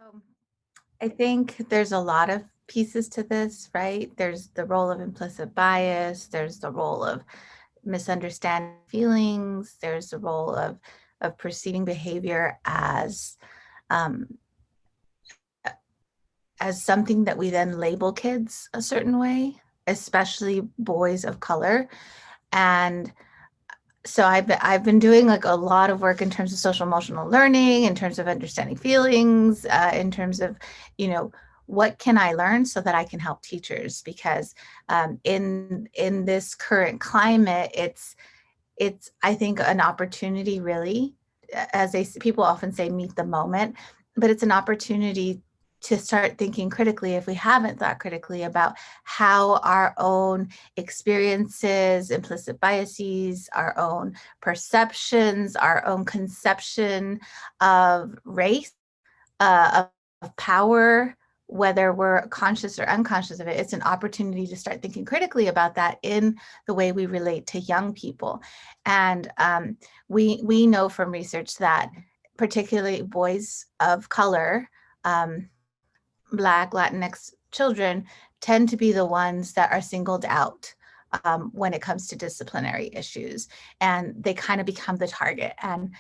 So I think there's a lot of pieces to this, right? There's the role of implicit bias, there's the role of misunderstanding feelings, there's the role of perceiving behavior um, as something that we then label kids a certain way, especially boys of color. And so I've been doing like a lot of work in terms of social emotional learning, in terms of understanding feelings, in terms of, you know, what can I learn so that I can help teachers? Because in this current climate, it's I think an opportunity really, as people often say, meet the moment, but it's an opportunity to start thinking critically, if we haven't thought critically, about how our own experiences, implicit biases, our own perceptions, our own conception of race, of power, whether we're conscious or unconscious of it. It's an opportunity to start thinking critically about that in the way we relate to young people. And we know from research that particularly boys of color, um, Black, Latinx children, tend to be the ones that are singled out when it comes to disciplinary issues, and they kind of become the target. And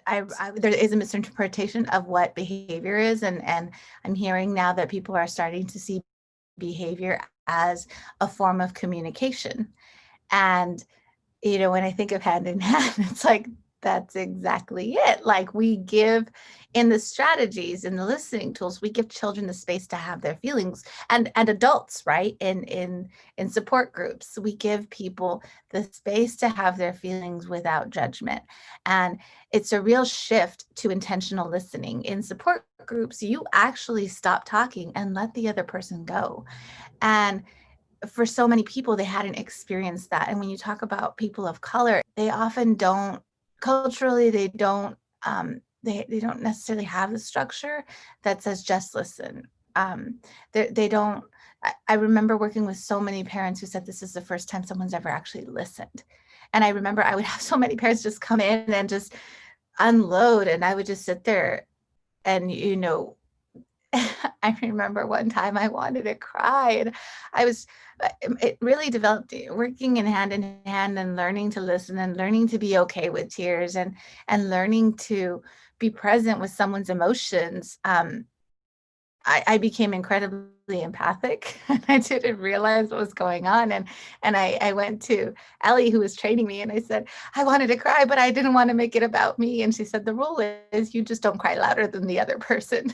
there is a misinterpretation of what behavior is, and I'm hearing now that people are starting to see behavior as a form of communication. And when I think of hand in hand, it's like that's exactly it. Like we give in the strategies, in the listening tools, we give children the space to have their feelings, and adults, right? In support groups, we give people the space to have their feelings without judgment. And it's a real shift to intentional listening. In support groups, you actually stop talking and let the other person go. And for so many people, they hadn't experienced that. And when you talk about people of color, they often don't, culturally, they don't necessarily have the structure that says just listen. They don't. I remember working with so many parents who said this is the first time someone's ever actually listened. And I remember I would have so many parents just come in and just unload, and I would just sit there and I remember one time I wanted to cry, and I was, it really developed working in hand and learning to listen and learning to be okay with tears and learning to be present with someone's emotions. I became incredibly empathic and I didn't realize what was going on. And I went to Ellie, who was training me, and I said, I wanted to cry, but I didn't want to make it about me. And she said, the rule is you just don't cry louder than the other person.